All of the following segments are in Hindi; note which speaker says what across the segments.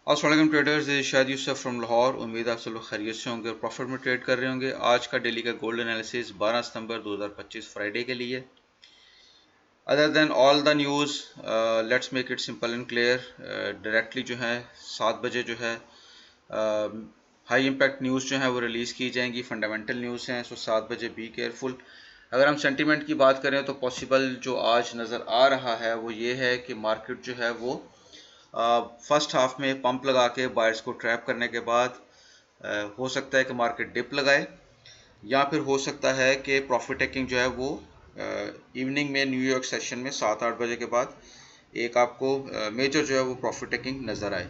Speaker 1: अस्सलाम वालेकुम ट्रेडर्स, ये शाहिद यूसुफ फ्रॉम लाहौर। उम्मीद है आप सब लोग खैरियत से होंगे और प्रॉफिट में ट्रेड कर रहे होंगे। आज का डेली का गोल्ड एनालिसिस 12 सितंबर 2025 फ्राइडे के लिए। Other than all the news, let's make it simple and clear. Directly जो है 7 बजे जो है हाई इम्पैक्ट न्यूज़ जो है वो रिलीज़ की जाएंगी। फंडामेंटल न्यूज़ हैं, सो 7 बजे बी केयरफुल। अगर हम सेंटीमेंट की बात करें तो पॉसिबल जो आज नज़र आ रहा है वो ये है कि मार्केट जो है वो फर्स्ट हाफ में पंप लगा के बायर्स को ट्रैप करने के बाद हो सकता है कि मार्केट डिप लगाए, या फिर हो सकता है कि प्रॉफिट टेकिंग जो है वो इवनिंग में न्यूयॉर्क सेशन में 7-8 बजे के बाद एक आपको मेजर जो है वो प्रॉफिट टेकिंग नज़र आए।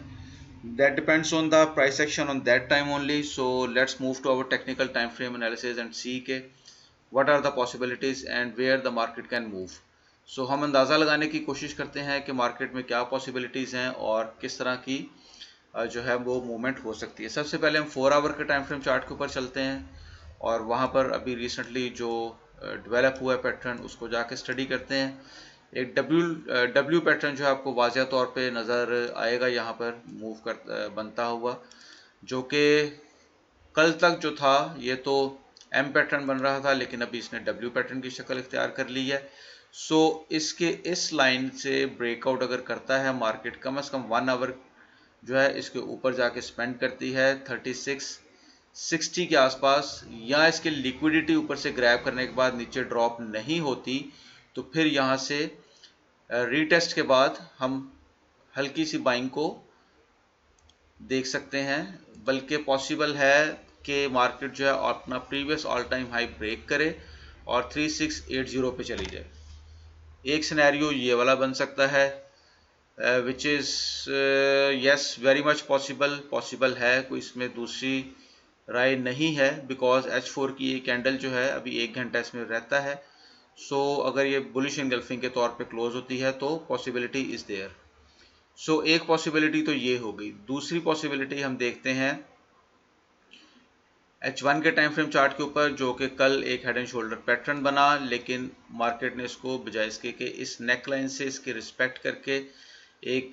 Speaker 1: That depends on the price action on that time only. So let's move to our technical time frame analysis and see के what are the possibilities and where the market can move. So हम अंदाज़ा लगाने की कोशिश करते हैं कि मार्केट में क्या पॉसिबिलिटीज़ हैं और किस तरह की जो है वो मूवमेंट हो सकती है। सबसे पहले हम 4 आवर के टाइम फ्रेम चार्ट के ऊपर चलते हैं और वहाँ पर अभी रिसेंटली जो डेवलप हुआ है पैटर्न उसको जाके स्टडी करते हैं। एक डब्ल्यू पैटर्न जो है आपको वाज़ह तौर पे नज़र आएगा यहाँ पर मूव कर बनता हुआ, जो कि कल तक जो था ये तो एम पैटर्न बन रहा था, लेकिन अभी इसने डब्ल्यू पैटर्न की शक्ल इख्तियार कर ली है। सो इसके इस लाइन से ब्रेकआउट अगर करता है मार्केट, कम से कम 1 आवर जो है इसके ऊपर जाके स्पेंड करती है 3660 के आसपास, या इसके लिक्विडिटी ऊपर से ग्रैब करने के बाद नीचे ड्रॉप नहीं होती तो फिर यहाँ से रीटेस्ट के बाद हम हल्की सी बाइंग को देख सकते हैं। बल्कि पॉसिबल है कि मार्केट जो है अपना previous all time high break करे और 3680 पे चली जाए। एक सिनेरियो ये वाला बन सकता है, which is yes very much possible है, कोई इसमें दूसरी राय नहीं है, बिकॉज H4 की ये कैंडल जो है अभी 1 घंटा इसमें रहता है। सो अगर ये बुलिश इनगल्फिंग के तौर पे क्लोज होती है तो पॉसिबिलिटी इज़ देयर। सो एक पॉसिबिलिटी तो ये हो गई। दूसरी पॉसिबिलिटी हम देखते हैं H1 के टाइम फ्रेम चार्ट के ऊपर, जो कि कल एक हेड एंड शोल्डर पैटर्न बना, लेकिन मार्केट ने इसको बजाय इसके कि इस नेक लाइन से इसके रिस्पेक्ट करके एक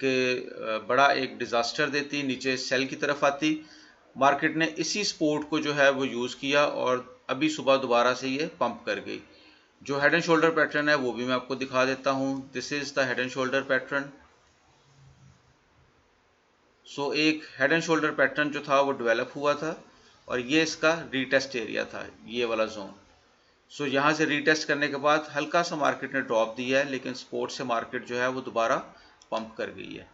Speaker 1: बड़ा एक डिज़ास्टर देती, नीचे सेल की तरफ आती, मार्केट ने इसी सपोर्ट को जो है वो यूज़ किया और अभी सुबह दोबारा से ये पंप कर गई। जो हेड एंड शोल्डर पैटर्न है वो भी मैं आपको दिखा देता हूँ। This is the head and shoulder pattern. So एक हेड एंड शोल्डर पैटर्न जो था वो डेवलप हुआ था और ये इसका रीटेस्ट एरिया था, ये वाला जोन। सो यहाँ से रीटेस्ट करने के बाद हल्का सा मार्केट ने ड्रॉप दिया है, लेकिन सपोर्ट से मार्केट जो है वो दोबारा पंप कर गई है।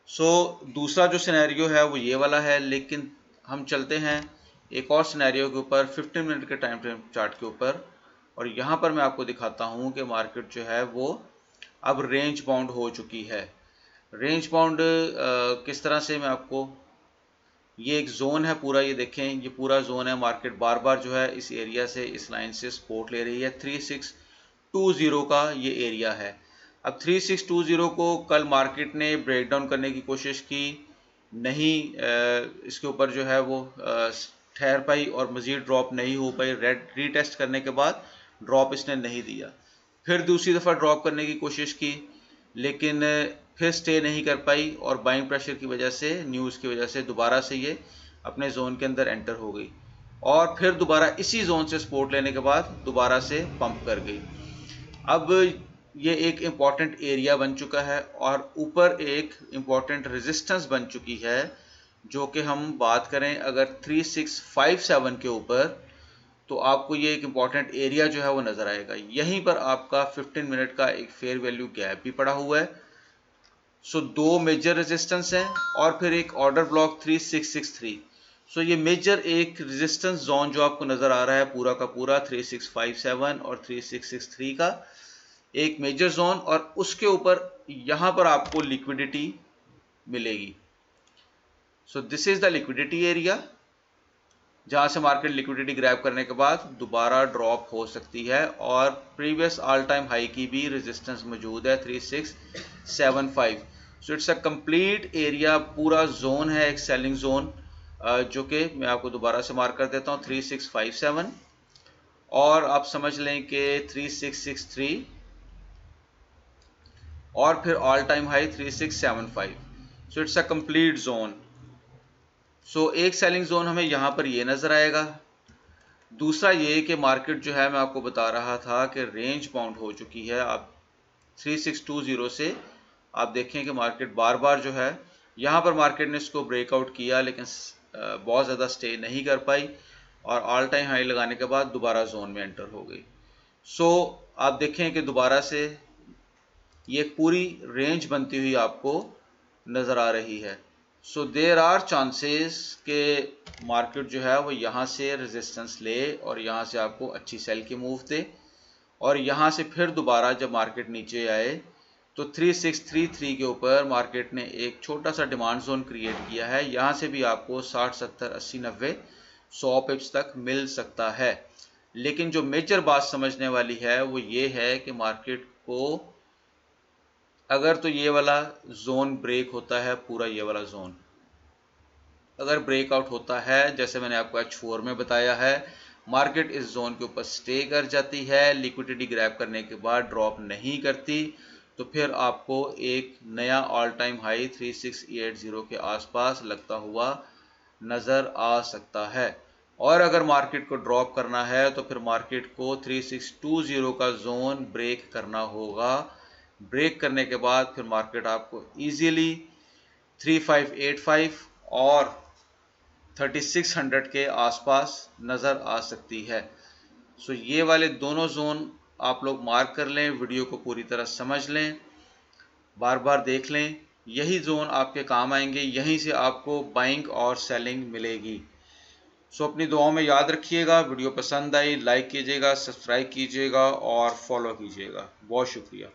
Speaker 1: सो दूसरा जो सिनेरियो है वो ये वाला है, लेकिन हम चलते हैं एक और सिनेरियो के ऊपर 15 मिनट के टाइम फ्रेम चार्ट के ऊपर, और यहाँ पर मैं आपको दिखाता हूँ कि मार्केट जो है वो अब रेंज बाउंड हो चुकी है। रेंज बाउंड किस तरह से, मैं आपको, ये एक जोन है पूरा, ये देखें ये पूरा जोन है। मार्केट बार बार जो है इस एरिया से, इस लाइन से सपोर्ट ले रही है। 3620 का ये एरिया है। अब 3620 को कल मार्केट ने ब्रेक डाउन करने की कोशिश की, नहीं इसके ऊपर जो है वो ठहर पाई और मज़ीद ड्रॉप नहीं हो पाई। रेड रीटेस्ट करने के बाद ड्रॉप इसने नहीं दिया, फिर दूसरी दफ़ा ड्रॉप करने की कोशिश की, लेकिन फिर स्टे नहीं कर पाई और बाइंग प्रेशर की वजह से, न्यूज़ की वजह से दोबारा से ये अपने जोन के अंदर एंटर हो गई और फिर दोबारा इसी जोन से सपोर्ट लेने के बाद दोबारा से पंप कर गई। अब ये एक इम्पॉर्टेंट एरिया बन चुका है और ऊपर एक इम्पॉर्टेंट रेजिस्टेंस बन चुकी है, जो कि हम बात करें अगर 3657 के ऊपर, तो आपको ये एक इम्पॉर्टेंट एरिया जो है वो नज़र आएगा। यहीं पर आपका 15 मिनट का एक फेयर वैल्यू गैप भी पड़ा हुआ है। सो दो मेजर रेजिस्टेंस हैं और फिर एक ऑर्डर ब्लॉक 3663। सो ये मेजर एक रेजिस्टेंस जोन जो आपको नज़र आ रहा है पूरा का पूरा 3657 और 3663 का एक मेजर जोन, और उसके ऊपर यहाँ पर आपको लिक्विडिटी मिलेगी। So this is the liquidity area, जहाँ से मार्केट लिक्विडिटी ग्रैब करने के बाद दोबारा ड्रॉप हो सकती है और प्रीवियस ऑल टाइम हाई की भी रेजिस्टेंस मौजूद है 3675। So it's a complete area, पूरा जोन है एक सेलिंग जोन, जो कि मैं आपको दोबारा से मार्क कर देता हूँ 3657, और आप समझ लें कि 3663 और फिर all time high 3675। So it's a complete zone. So एक सेलिंग जोन हमें यहाँ पर ये नज़र आएगा। दूसरा ये कि मार्केट जो है मैं आपको बता रहा था कि रेंज बाउंड हो चुकी है। अब 3620 से आप देखें कि मार्केट बार बार जो है यहाँ पर मार्केट ने इसको ब्रेकआउट किया, लेकिन बहुत ज़्यादा स्टे नहीं कर पाई और ऑल टाइम हाई लगाने के बाद दोबारा जोन में एंटर हो गई। सो आप देखें कि दोबारा से ये एक पूरी रेंज बनती हुई आपको नज़र आ रही है। सो देयर आर चांसेस के मार्केट जो है वो यहाँ से रेजिस्टेंस ले और यहाँ से आपको अच्छी सेल की मूव दे और यहाँ से फिर दोबारा जब मार्केट नीचे आए तो 3633 के ऊपर मार्केट ने एक छोटा सा डिमांड जोन क्रिएट किया है। यहाँ से भी आपको 60 70 80 90 100 पिप्स तक मिल सकता है। लेकिन जो मेजर बात समझने वाली है वो ये है कि मार्केट को अगर तो ये वाला जोन ब्रेक होता है, पूरा ये वाला जोन अगर ब्रेकआउट होता है, जैसे मैंने आपको H4 में बताया है, मार्केट इस जोन के ऊपर स्टे कर जाती है, लिक्विडिटी ग्रैब करने के बाद ड्रॉप नहीं करती, तो फिर आपको एक नया ऑल टाइम हाई 3680 के आसपास लगता हुआ नज़र आ सकता है। और अगर मार्केट को ड्रॉप करना है तो फिर मार्केट को 3620 का जोन ब्रेक करना होगा। ब्रेक करने के बाद फिर मार्केट आपको इजीली 3585 और 3600 के आसपास नज़र आ सकती है। सो ये वाले दोनों जोन आप लोग मार्क कर लें, वीडियो को पूरी तरह समझ लें, बार बार देख लें, यही जोन आपके काम आएंगे, यहीं से आपको बाइंग और सेलिंग मिलेगी। सो अपनी दुआओं में याद रखिएगा। वीडियो पसंद आई लाइक कीजिएगा, सब्सक्राइब कीजिएगा और फॉलो कीजिएगा। बहुत शुक्रिया।